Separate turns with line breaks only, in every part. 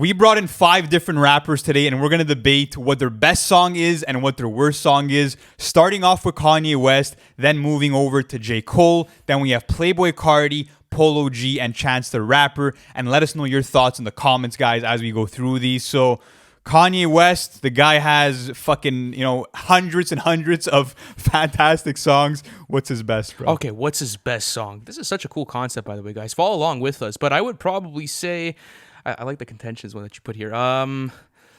We brought in 5 different rappers today, and we're going to debate what their best song is and what their worst song is. Starting off with Kanye West, then moving over to J. Cole. Then we have Playboi Carti, Polo G, and Chance the Rapper. And let us know your thoughts in the comments, guys, as we go through these. So Kanye West, the guy has fucking, hundreds and hundreds of fantastic songs. What's his best, bro?
Okay, what's his best song? This is such a cool concept, by the way, guys. Follow along with us. But I would probably say... I like the contentions one that you put here.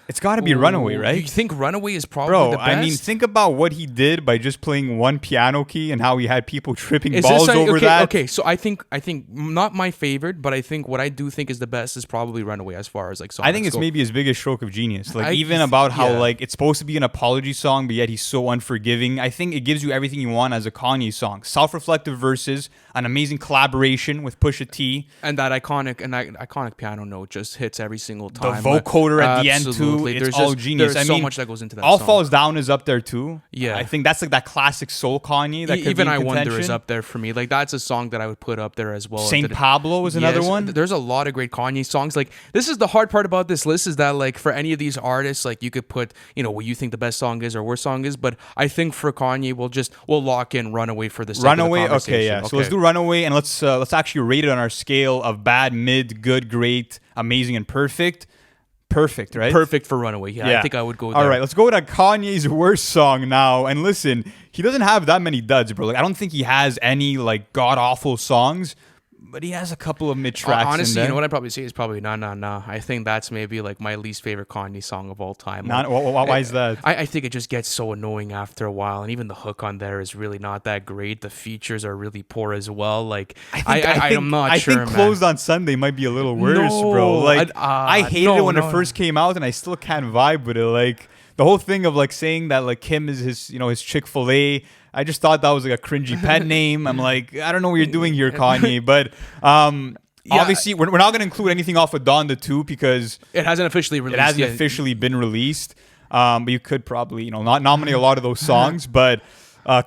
It's got to be Runaway, right?
You think Runaway is probably the best?
I mean, think about what he did by just playing one piano key and how he had people tripping balls over that.
Okay, so I think not my favorite, but I think what I do think is the best is probably Runaway as far as like songs
I think it's maybe his biggest stroke of genius. Like about how like it's supposed to be an apology song, but yet he's so unforgiving. I think it gives you everything you want as a Kanye song. Self-reflective verses, an amazing collaboration with Pusha T,
and that iconic piano note just hits every single time.
The vocoder at the end too. It's all genius.
There's so much that goes into that
All
song.
Falls Down is up there too.
Yeah.
I think that's like that classic soul Kanye. That
Even I Wonder is up there for me. Like that's a song that I would put up there as well.
Saint Pablo is another one.
There's a lot of great Kanye songs. Like this is the hard part about this list is that like for any of these artists, like you could put, what you think the best song is or worst song is. But I think for Kanye, we'll lock in Runaway for the sake
Runaway.
Of the conversation.
Okay, yeah. Okay. So let's do Runaway and let's actually rate it on our scale of bad, mid, good, great, amazing, and perfect. Perfect, right?
Perfect for Runaway. Yeah, I think I would go there.
All right, let's go to Kanye's worst song now. And listen, he doesn't have that many duds, bro. Like, I don't think he has any like god-awful songs, but he has a couple of mid-tracks
honestly,
in there.
What I'd probably say is probably Nah Nah Nah. I think that's maybe like my least favorite Kanye song of all time.
Why is that?
I think it just gets so annoying after a while, and even the hook on there is really not that great. The features are really poor as well. Like I'm not sure.
I think Closed on Sunday might be a little worse, bro. Like I hated it when it first came out, and I still can't vibe with it. Like the whole thing of like saying that like Kim is his Chick-fil-A. I just thought that was like a cringy pet name. I'm like, I don't know what you're doing here, Kanye. But obviously, we're not going to include anything off of Donda 2 because
it hasn't officially released.
It hasn't officially been released. But you could probably, not nominate a lot of those songs. But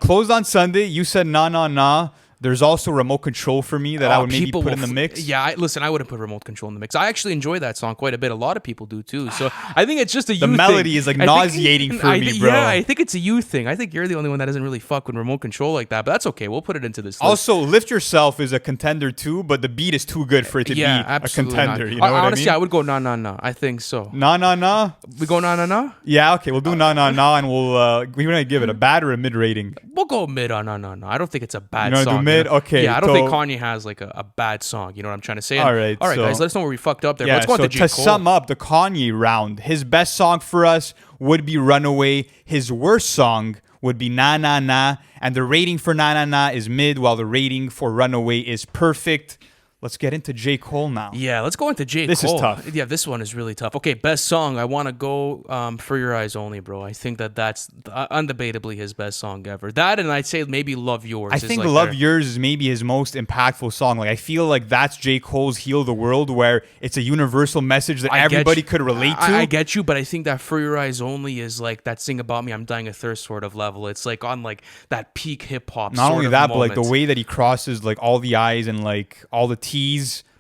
Closed on Sunday, you said Nah Nah Nah. There's also Remote Control for me that I would maybe put in the mix.
Yeah, listen, I wouldn't put Remote Control in the mix. I actually enjoy that song quite a bit. A lot of people do too. So I think it's just a you thing.
The melody is like nauseating for me, bro.
Yeah, I think it's a you thing. I think you're the only one that doesn't really fuck with Remote Control like that. But that's okay. We'll put it into this list.
Also, Lift Yourself is a contender too, but the beat is too good for it to be a contender. You know what
honestly,
I mean?
I would go Nah Nah Nah. I think so.
Nah Nah Nah?
We go Nah Nah Nah?
Yeah, okay. We'll do Nah Nah Nah, and we're going to give it a bad or a mid rating.
We'll go mid on Nah Nah Nah. I don't think it's a bad
song. You
song.
Do mid? Okay.
Yeah, I don't think Kanye has like a bad song. You know what I'm trying to say?
All right,
guys. Let us know where we fucked up there.
Yeah,
Let's go on to J. Cole.
Sum up the Kanye round, his best song for us would be Runaway. His worst song would be Nah Nah Nah. And the rating for Nah Nah Nah is mid, while the rating for Runaway is perfect. Let's get into J. Cole now.
Yeah, let's go into J. Cole.
This is tough.
Yeah, this one is really tough. Okay, best song. I want to go For Your Eyes Only, bro. I think that's undebatably his best song ever. That, and I'd say maybe Love Yours.
I think Love Yours is maybe his most impactful song. Like I feel like that's J. Cole's Heal the World, where it's a universal message that everybody could relate to.
I get you, but I think that For Your Eyes Only is like that Sing About Me, I'm Dying of Thirst sort of level. It's like on like that peak hip hop.
Not only that, but like the way that he crosses like all the I's and like all the T's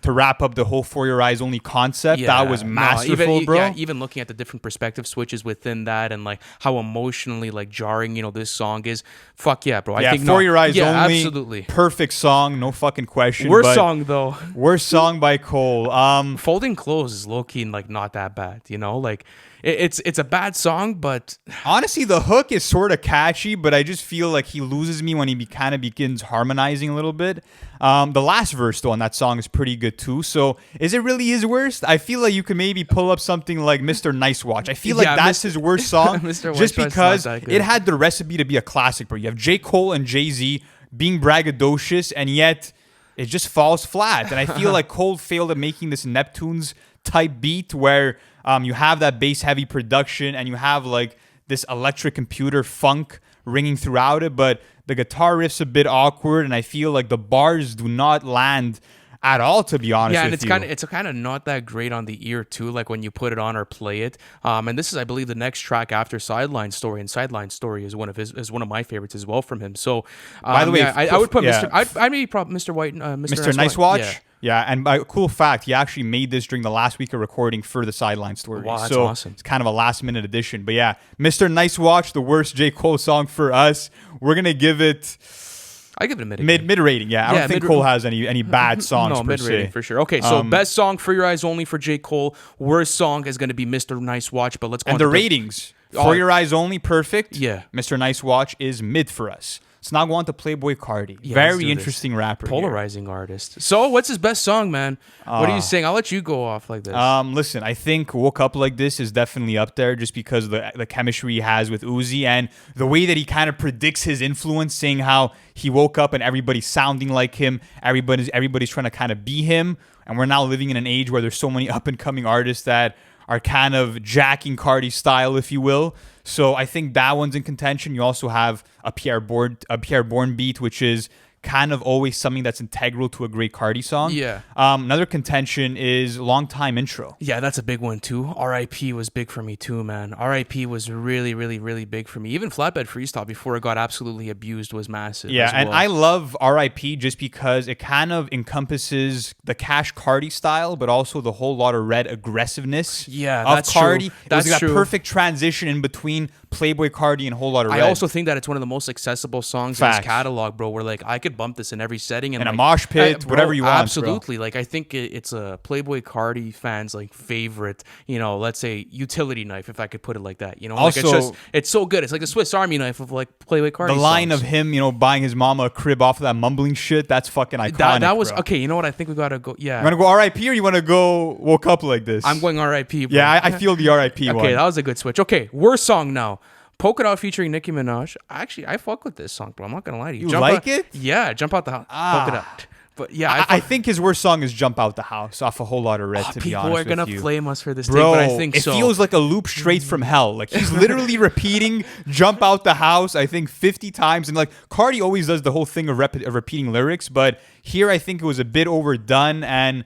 to wrap up the whole For Your Eyes Only concept. That was masterful, bro.
Yeah, even looking at the different perspective switches within that and like how emotionally like jarring, this song is. Fuck yeah, bro. I think
For Your Eyes Only.
Absolutely.
Perfect song, no fucking question.
Worst song though.
Worst song by Cole.
Folding Clothes is low key like not that bad, like it's a bad song, but
honestly the hook is sort of catchy, but I just feel like he loses me when he kind of begins harmonizing a little bit. The last verse though on that song is pretty good too. So is it really his worst? I feel like you could maybe pull up something like Mr. Nice Watch. I feel like that's his worst song just because it had the recipe to be a classic, bro. You have J. Cole and Jay-Z being braggadocious, and yet it just falls flat. And I feel like Cole failed at making this Neptunes type beat where you have that bass heavy production and you have like this electric computer funk ringing throughout it, but the guitar riff's a bit awkward, and I feel like the bars do not land at all, to be honest.
Yeah, and
with
it's kind of not that great on the ear too, like when you put it on or play it. And this is, I believe, the next track after Sideline Story, and Sideline Story is one of my favorites as well from him. So,
by the way,
I would put Mr. I'd maybe probably Mr. White, Mr.
Nice Watch. Yeah, and by cool fact, he actually made this during the last week of recording for the Sideline Story.
Wow, that's
so
awesome.
It's kind of a last minute addition. But yeah, Mr. Nice Watch, the worst J. Cole song for us. We're gonna give it
I give it a mid.
mid rating. Yeah, I don't think Cole has any bad songs.
No,
per
mid rating
se.
for sure. Okay, so best song For Your Eyes Only for J. Cole. Worst song is gonna be Mr. Nice Watch. But let's go
And
on
the
to
ratings For Your Eyes Only, perfect.
Yeah.
Mr. Nice Watch is mid for us. Let's now go on to Playboi Carti.
Yeah, let's do
Very
this.
interesting rapper. here.
Polarizing artist. So, what's his best song, man? What are you saying? I'll let you go off like this.
Listen, I think Woke Up Like This is definitely up there just because of the chemistry he has with Uzi and the way that he kind of predicts his influence, saying how he woke up and everybody's sounding like him, everybody's trying to kind of be him, and we're now living in an age where there's so many up and coming artists that are kind of jacking Carti's style, if you will. So I think that one's in contention. You also have a Pierre Bourne beat, which is kind of always something that's integral to a great Carti song.
Yeah.
Another contention is Long Time Intro.
Yeah, that's a big one too. R.I.P. was big for me too, man. R.I.P. was really, really, really big for me. Even Flatbed Freestyle, before it got absolutely abused, was massive.
Yeah,
as
and
well.
I love R.I.P. just because it kind of encompasses the Cash Carti style, but also the whole lot of red aggressiveness
Yeah,
of
that's
Carti.
true.
It was
That's
that
true.
perfect transition in between Playboi Carti and Whole Lot of Red.
I also think that it's one of the most accessible songs in
Facts.
his catalog, bro. Where like I could bump this in every setting and
In a
like,
mosh pit, whatever you want, bro.
Absolutely. Like I think it's a Playboi Carti fans like favorite. Let's say utility knife, if I could put it like that. Like
Also-
it's so good. It's like the Swiss Army knife of like Playboi Carti.
The line
songs.
of him, buying his mama a crib off of that mumbling shit, that's fucking iconic.
that was
bro.
okay. You know what? I think we gotta go. Yeah,
You want to go R.I.P. or you want to go Woke Up Like This?
I'm going R.I.P. bro.
Yeah, I feel the R.I.P. one.
Okay, that was a good switch. Okay, worst song now. Polka Dot featuring Nicki Minaj. Actually, I fuck with this song, bro. I'm not gonna lie to you.
You like
out,
it?
Yeah, Jump Out the House. Polka Dot. But yeah,
I think his worst song is Jump Out the House off a Whole Lot of Red, to be honest
people are
with
gonna
you.
flame us for this
Bro,
thing, but I think
it
so.
feels like a loop straight from hell. Like he's literally repeating "Jump Out the House" I think 50 times, and like Carti always does the whole thing of repeating lyrics, but here I think it was a bit overdone, and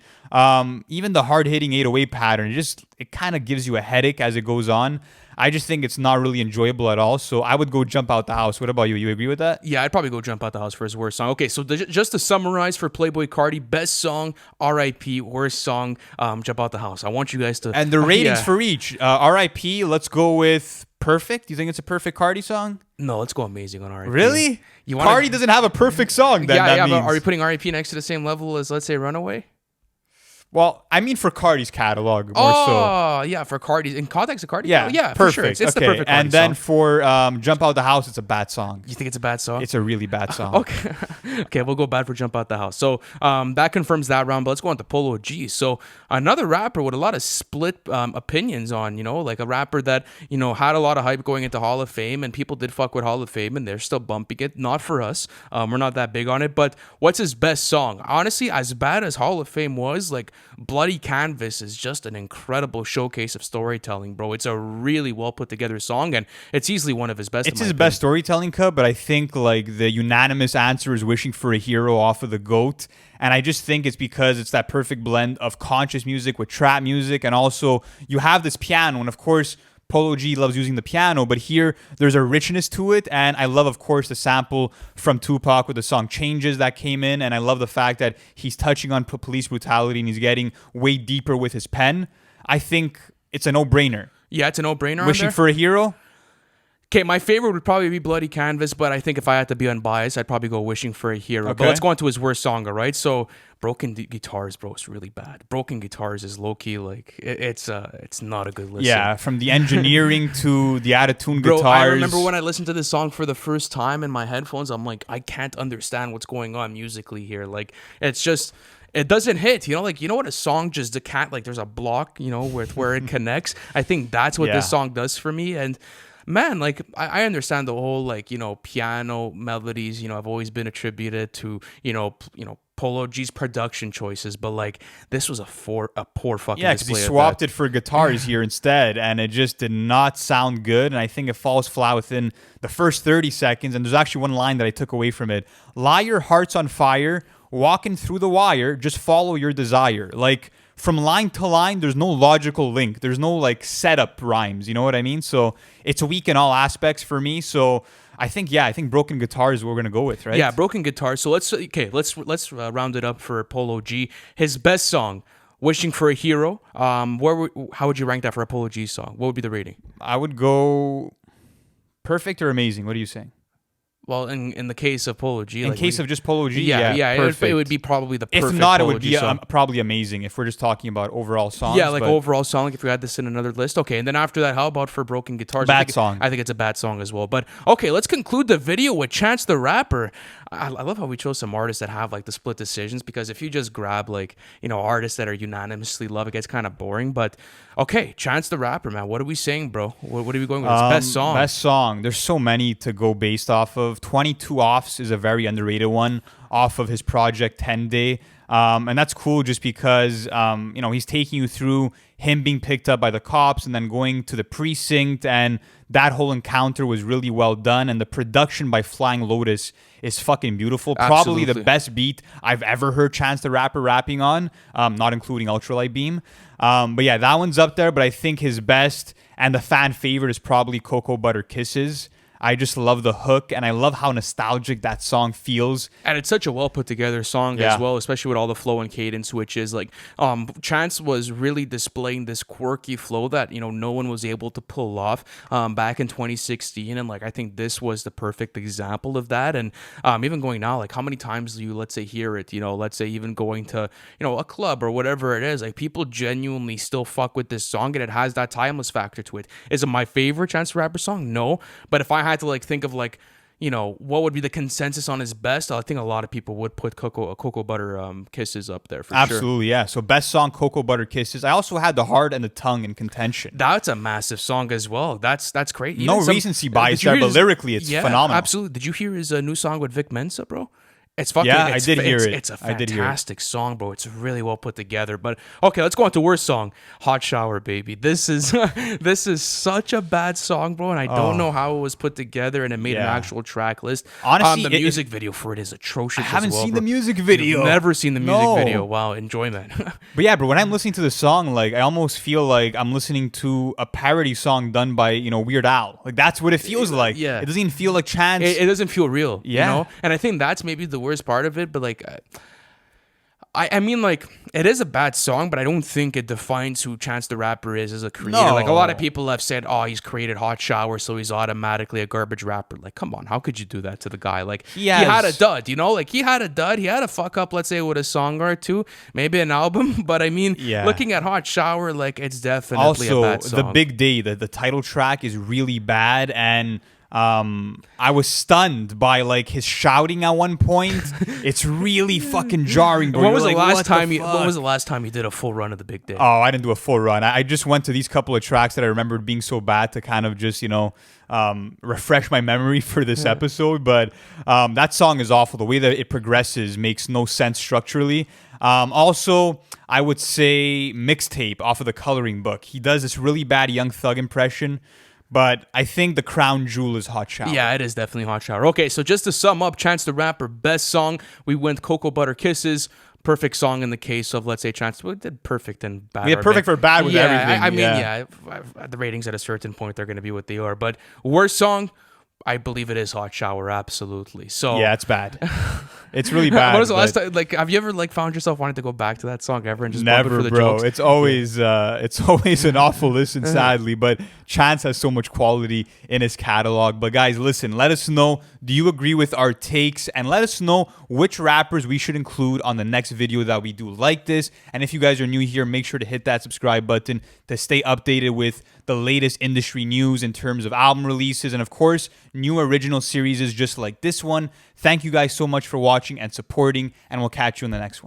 even the hard hitting 808 pattern, it kind of gives you a headache as it goes on. I just think it's not really enjoyable at all. So I would go Jump Out the House. What about you? You agree with that?
Yeah, I'd probably go Jump Out the House for his worst song. Okay, so just to summarize for Playboi Carti, best song, R.I.P., worst song, Jump Out the House. I want you guys to...
And the ratings
yeah.
for each. R.I.P. Let's go with Perfect. You think it's a perfect Carti song?
No, let's go Amazing on R.I.P.
Really?
You wanna-
Carti doesn't have a perfect song. Then, that
but
means.
are we putting R.I.P. next to the same level as, let's say, Runaway?
Well, I mean for Carti's catalog more so.
Oh, yeah, for Cardi. In context of Cardi?
Yeah,
yeah,
perfect.
for sure. It's the
okay.
perfect Cardi
And then
song.
for Jump Out the House, it's a bad song.
You think it's a bad song?
It's a really bad song.
Okay. Okay, we'll go bad for Jump Out the House. So that confirms that round, but let's go on to Polo G. So another rapper with a lot of split opinions on, like a rapper that, had a lot of hype going into Hall of Fame, and people did fuck with Hall of Fame, and they're still bumping it. Not for us. We're not that big on it, but what's his best song? Honestly, as bad as Hall of Fame was, like Bloody Canvas is just an incredible showcase of storytelling, bro. It's a really well put together song, and it's easily one of his best.
It's his best storytelling cut, but I think like the unanimous answer is Wishing for a Hero off of the GOAT. And I just think it's because it's that perfect blend of conscious music with trap music, and also you have this piano, and of course Polo G loves using the piano, but here there's a richness to it, and I love, of course, the sample from Tupac with the song Changes that came in, and I love the fact that he's touching on police brutality and he's getting way deeper with his pen. I think it's a no-brainer.
Yeah, it's a no-brainer.
Wishing for a Hero?
Okay, my favorite would probably be Bloody Canvas, but I think if I had to be unbiased, I'd probably go Wishing for a Hero. But
Okay.
let's go on to his worst song, all right? So, Broken Guitars, bro, it's really bad. Broken Guitars is low-key, like, it's not a good listen.
Yeah, from the engineering to the out-of-tune
Bro,
guitars.
I remember when I listened to this song for the first time in my headphones, I'm like, I can't understand what's going on musically here. Like, it's just... It doesn't hit, like, what a song just there's a block, with where it connects. I think that's what
Yeah.
this song does for me. And man, like, I understand the whole, like, piano melodies, I've always been attributed to, Polo G's production choices, but like this was a poor fucking
Yeah, because he
display of
swapped
that.
it for guitars here instead, and it just did not sound good. And I think it falls flat within the first 30 seconds. And there's actually one line that I took away from it: "Lie your heart's on fire, walking through the wire, just follow your desire." Like from line to line, there's no logical link. There's no like setup rhymes. You know what I mean? So it's weak in all aspects for me. So I think Broken Guitar is what we're gonna go with, right?
Yeah, Broken Guitar. So let's round it up for Polo G. His best song, Wishing for a Hero. How would you rank that for a Polo G song? What would be the rating?
I would go perfect or amazing. What are you saying?
Well, in the case of Polo G,
In case of just Polo G,
yeah,
perfect.
it would be probably the perfect.
If not, it
Polo
would
G
be
song.
probably amazing if we're just talking about overall songs.
Yeah, like
but
overall song. If we had this in another list, okay. And then after that, how about for Broken Guitars?
Bad song.
I think it's a bad song as well. But okay, let's conclude the video with Chance the Rapper. I love how we chose some artists that have like the split decisions, because if you just grab like, you know, artists that are unanimously loved, it gets kind of boring. But okay, Chance the Rapper, man. What are we saying, bro? What are we going with? His best song.
Best song. There's so many to go based off of. 22 Offs is a very underrated one off of his project 10 Day. And that's cool just because, you know, he's taking you through him being picked up by the cops and then going to the precinct. And that whole encounter was really well done. And the production by Flying Lotus is fucking beautiful. Probably the best beat I've ever heard Chance the Rapper rapping on, not including Ultralight Beam. But yeah, that one's up there. But I think his best and the fan favorite is probably Cocoa Butter Kisses. I just love the hook, and I love how nostalgic that song feels.
And it's such a well put together song as well, especially with all the flow and cadence switches. Like, Chance was really displaying this quirky flow that, you know, no one was able to pull off back in 2016. And like, I think this was the perfect example of that. And even going now, like, how many times do you, let's say, hear it? You know, let's say even going to, you know, a club or whatever it is, like, people genuinely still fuck with this song, and it has that timeless factor to it. Is it my favorite Chance the Rapper song? No, but if I had to like think of like, you know, what would be the consensus on his best, I think a lot of people would put Cocoa Butter Kisses up there for sure.
Absolutely, yeah. So best song, Cocoa Butter Kisses. I also had The Heart and the Tongue in contention.
That's a massive song as well. That's great. Even
no recency bias there, but lyrically it's phenomenal.
Absolutely. Did you hear his new song with Vic Mensa, bro? It's fucking.
Yeah, I did hear it.
It's a fantastic song, bro. It's really well put together. But okay, let's go on to worst song, Hot Shower, Baby. This is this is such a bad song, bro, and I don't know how it was put together and it made an actual track list.
Honestly,
the music video for it is atrocious.
I haven't seen
bro.
the music video.
You've never seen the music video. Wow, enjoyment.
But yeah, bro, when I'm listening to the song, like I almost feel like I'm listening to a parody song done by, you know, Weird Al. Like that's what it feels like.
Yeah,
it doesn't even feel like Chance.
It doesn't feel real.
Yeah,
you know? And I think that's maybe the worst part of it. But like, I mean, like, it is a bad song, but I don't think it defines who Chance the Rapper is as a creator.
No.
Like, a lot of people have said, oh, he's created Hot Shower, so he's automatically a garbage rapper. Like, come on, how could you do that to the guy? Like, he had a dud, you know? Like, he had a dud. He had a fuck up, let's say, with a song or two, maybe an album. But, I mean, looking at Hot Shower, like, it's definitely a bad song.
The Big Day, the title track is really bad, and I was stunned by like his shouting at one point. It's really fucking jarring. Bro.
When was the last time you did a full run of the Big Day?
Oh, I didn't do a full run. I just went to these couple of tracks that I remembered being so bad to kind of just, you know, refresh my memory for this episode. But that song is awful. The way that it progresses makes no sense structurally. Also, I would say Mixtape off of the Coloring Book. He does this really bad Young Thug impression. But I think the crown jewel is Hot Shower.
Yeah, it is definitely Hot Shower. Okay, so just to sum up, Chance the Rapper, best song. We went Cocoa Butter Kisses. Perfect song in the case of, let's say, Chance. We did perfect and bad.
We had perfect for bad with everything.
I mean, the ratings at a certain point, they're going to be what they are. But worst song, I believe it is Hot Shower, absolutely. So
yeah, it's bad. It's really bad.
When was the last time? Like, have you ever like found yourself wanting to go back to that song ever and just
never,
for the
bro?
Jokes?
It's always an awful listen, sadly. But Chance has so much quality in his catalog. But guys, listen, let us know. Do you agree with our takes? And let us know which rappers we should include on the next video that we do like this. And if you guys are new here, make sure to hit that subscribe button to stay updated with the latest industry news in terms of album releases and, of course, new original series just like this one. Thank you guys so much for watching and supporting, and we'll catch you in the next one.